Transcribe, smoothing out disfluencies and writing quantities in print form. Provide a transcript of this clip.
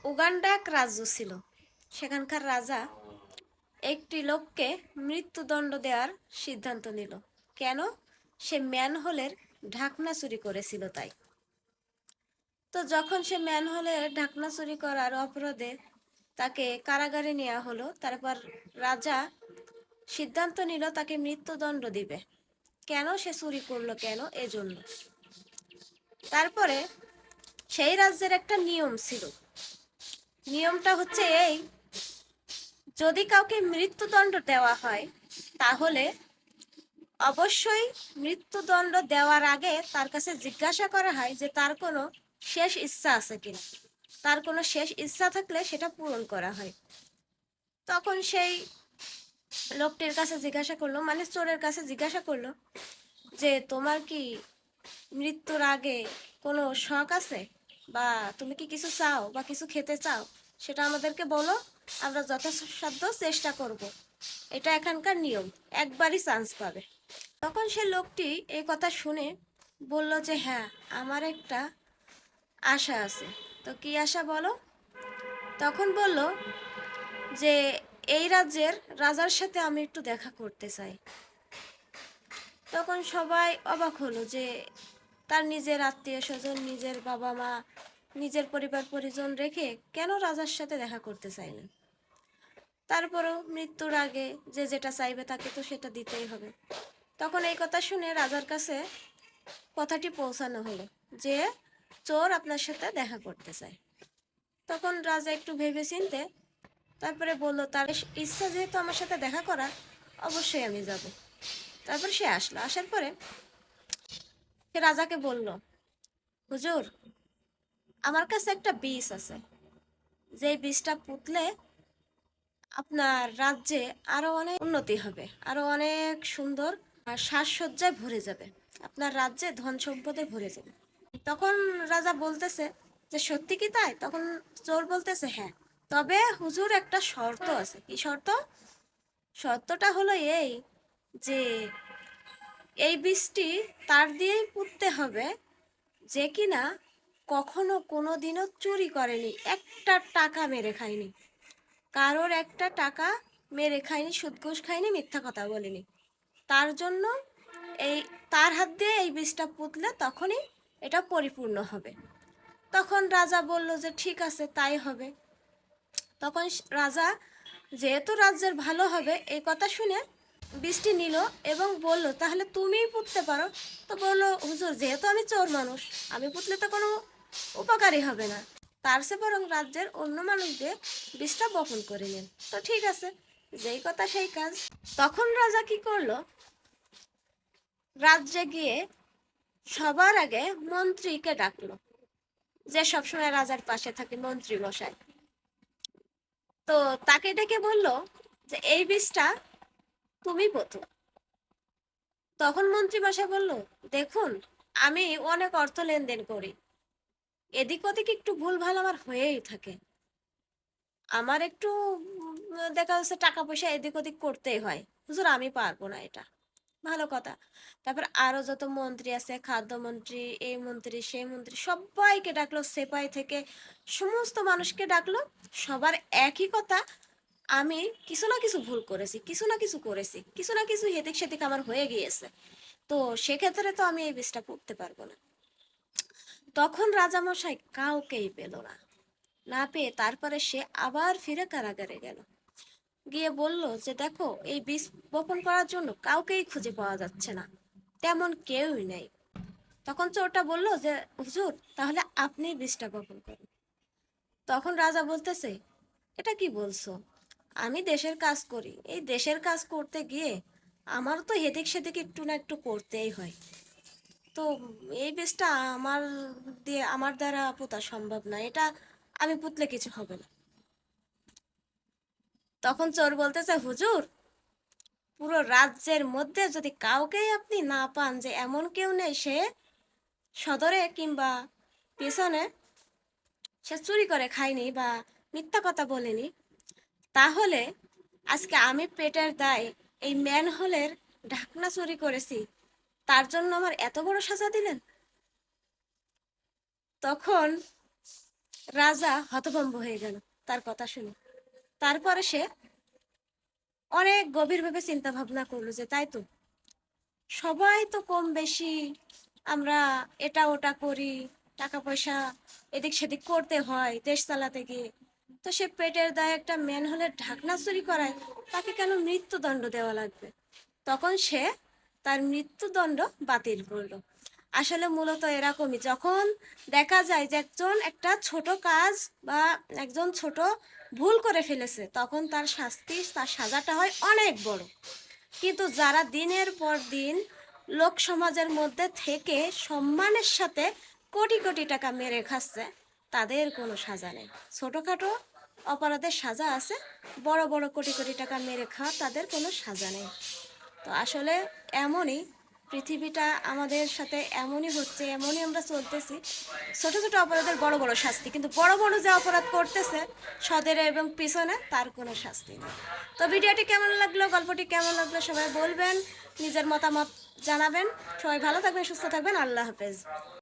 Uganda এক রাজ্য ছিল। সেখানকার রাজা একটি লোককে মৃত্যুদণ্ড দেওয়ার সিদ্ধান্ত নিল। কেন? সে ম্যানহোলের ঢাকনা চুরি করেছিল তাই। তো যখন সে ম্যানহোলের ঢাকনা চুরি করার অপরাধে তাকে কারাগারে নেওয়া হলো, তারপর রাজা সিদ্ধান্ত নিল তাকে মৃত্যুদণ্ড দিবে। কেন? সে চুরি করলো কেন? এজন্য। তারপরে সেই রাজ্যের একটা নিয়ম ছিল। নিয়মটা হচ্ছে এই, যদি কাউকে মৃত্যুদণ্ড দেওয়া হয় তাহলে অবশ্যই মৃত্যুদণ্ড দেওয়ার আগে তার কাছে জিজ্ঞাসা করা হয় যে তার কোনো শেষ ইচ্ছা আছে কিনা। তার কোনো শেষ ইচ্ছা থাকলে সেটা পূরণ করা হয়। তখন সেই লোকটির কাছে জিজ্ঞাসা করলো, মানে চোরের কাছে জিজ্ঞাসা করলো যে তোমার কি মৃত্যুর আগে কোনো শখ আছে, বা তুমি কি কিছু চাও বা কিছু খেতে চাও, সেটা আমাদেরকে বলো, আমরা যথাসাধ্য চেষ্টা করব। এটা এখানকার নিয়ম, একবারই চান্স পাবে। তখন সে লোকটি এই কথা শুনে বলল যে হ্যাঁ, আমার একটা আশা আছে। তো কি আশা বলো? তখন বলল যে এই রাজ্যের রাজার সাথে আমি একটু দেখা করতে চাই। তখন সবাই অবাক হলো যে তার নিজের আত্মীয় স্বজন, নিজের বাবা মা, নিজের পরিবার পরিজন রেখে কেন রাজার সাথে দেখা করতে চাইলেন। তারপরেও মৃত্যুর আগে যে যেটা চাইবে তাকে তো সেটা দিতেই হবে। তখন এই কথা শুনে রাজার কাছে কথাটি পৌঁছানো হলো যে চোর আপনার সাথে দেখা করতে চায়। তখন রাজা একটু ভেবে চিনতে তারপরে বলল, তার ইচ্ছা যেহেতু আমার সাথে দেখা করার, অবশ্যই আমি যাব। তারপর সে আসলো। আসার পরে সে রাজাকে বলল, হুজুর, আমার কাছে একটা বীজ আছে, যে বীজটা পুঁতলে আপনার রাজ্যে আরো অনেক উন্নতি হবে, আরো অনেক সুন্দর সাজসজ্জায় ভরে যাবে, আপনার রাজ্যে ধন সম্পদে ভরে যাবে। তখন রাজা বলতেছে যে সত্যি কি তাই? তখন চোর বলতেছে হ্যাঁ, তবে হুজুর একটা শর্ত আছে। কি শর্ত? শর্তটা হলো এই যে এই বীজটি তার দিয়েই পুঁততে হবে যে কিনা কখনো কোনো দিনও চুরি করেনি, একটা টাকা মেরে খায়নি, কারোর একটা টাকা মেরে খায়নি, সুদ ঘুষ খায়নি, মিথ্যা কথা বলেনি। তার জন্য এই তার হাত দিয়ে এই বীজটা পুঁতলে তখনই এটা পরিপূর্ণ হবে। তখন রাজা বলল যে ঠিক আছে, তাই হবে। তখন রাজা, যেহেতু রাজ্যের ভালো হবে এই কথা শুনে বীজটি নিল এবং বলল তাহলে তুমিই পুঁততে পারো। তো বললো, হুজুর, যেহেতু আমি চোর মানুষ, আমি পুঁতলে তো কোনো উপকারই হবে না, তার চেয়ে বরং রাজ্যের অন্য মানুষদের বীজটা বপন করে নেন। তো ঠিক আছে, যেই কথা সেই কাজ। তখন রাজা কি করলো, রাজ্যে গিয়ে সবার আগে মন্ত্রীকে ডাকলো, যে সবসময় রাজার পাশে থাকে, মন্ত্রী মশাই। তো তাকে ডেকে বলল যে এই বীজটা তুমি পোতো। তখন মন্ত্রী মশাই বলল, দেখুন, আমি অনেক অর্থ লেনদেন করি, এদিক ওদিক একটু ভুলভাল আমার হয়েই থাকে, আমার একটু দেখা যাচ্ছে টাকা পয়সা এদিক ওদিক করতেই হয়, হুজুর আমি পারবো না এটা। ভালো কথা। তারপর আরো যত মন্ত্রী আছে, খাদ্যমন্ত্রী, এই মন্ত্রী সেই মন্ত্রী, সবাইকে ডাকলো, সেপাই থেকে সমস্ত মানুষকে ডাকলো। সবার একই কথা, আমি কিছু না কিছু ভুল করেছি, কিছু না কিছু করেছি, কিছু না কিছু হেদিক সেদিক আমার হয়ে গিয়েছে, তো সেক্ষেত্রে তো আমি এই বিষটা পড়তে পারবো না। তখন রাজামশাই কাউকেই পেল না। না পেয়ে তারপরে সে আবার ফিরে কারাগারে গেল। গিয়ে বলল যে দেখো, এই বীজ বপন করার জন্য কাউকেই খুঁজে পাওয়া যাচ্ছে না, তেমন কেউই নেই। তখন চোরটা বলল যে হুজুর, তাহলে আপনি বীজটা বপন করুন। তখন রাজা বলতেছে, এটা কি বলছো? আমি দেশের কাজ করি, এই দেশের কাজ করতে গিয়ে আমার তো এদিক সেদিক একটু না একটু করতেই হয়, তো এই বীজটা আমার আমার দ্বারা পোতা সম্ভব না, এটা আমি পুতলে কিছু হবে না। তখন চোর বলতেছে, হুজুর, পুরো রাজ্যের মধ্যে যদি কাউকেই আপনি না পান যে এমন কেউ নেই সে সদরে কিংবা পেছনে সে চুরি করে খায়নি বা মিথ্যা কথা বলেনি, তাহলে আজকে আমি পেটের দায় এই ম্যানহোলের ঢাকনা চুরি করেছি, তার জন্য আমার এত বড় সাজা দিলেন? তখন রাজা হতভম্ব হয়ে গেল তার কথা শুনে। তারপরে সে অনেক গভীরভাবে চিন্তা ভাবনা করলো যে তাই তো, সবাই তো কম বেশি আমরা এটা ওটা করি, টাকা পয়সা এদিক সেদিক করতে হয় দেশ চালাতে গিয়ে, তো সে পেটের দায়ে একটা ম্যানহোলের ঢাকনা চুরি করায়, তাকে কেন মৃত্যুদণ্ড দেওয়া লাগবে? তখন সে তার মৃত্যুদণ্ড বাতিল করলো। আসলে মূলত এরকমই, যখন দেখা যায় যে একজন একটা ছোট কাজ বা একজন ছোট ভুল করে ফেলেছে, তখন তার শাস্তি, তার সাজাটা হয় অনেক বড়। কিন্তু যারা দিনের পর দিন লোক সমাজের মধ্যে থেকে সম্মানের সাথে কোটি কোটি টাকা মেরে খাচ্ছে, তাদের কোনো সাজা নেই। ছোটোখাটো অপরাধের সাজা আছে, বড় বড় কোটি কোটি টাকা মেরে খাওয়া তাদের কোনো সাজা নেই। তো আসলে এমনই, পৃথিবীটা আমাদের সাথে এমনই হচ্ছে, এমনই আমরা চলতেছি। ছোট ছোট অপরাধের বড় বড় শাস্তি, কিন্তু বড় বড় যে অপরাধ করতেছে সদের এবং পিছনে, তার কোনো শাস্তি নেই। তো ভিডিওটি কেমন লাগলো, গল্পটি কেমন লাগলো সবাই বলবেন, নিজের মতামত জানাবেন। সবাই ভালো থাকবেন, সুস্থ থাকবেন, আল্লাহ হাফেজ।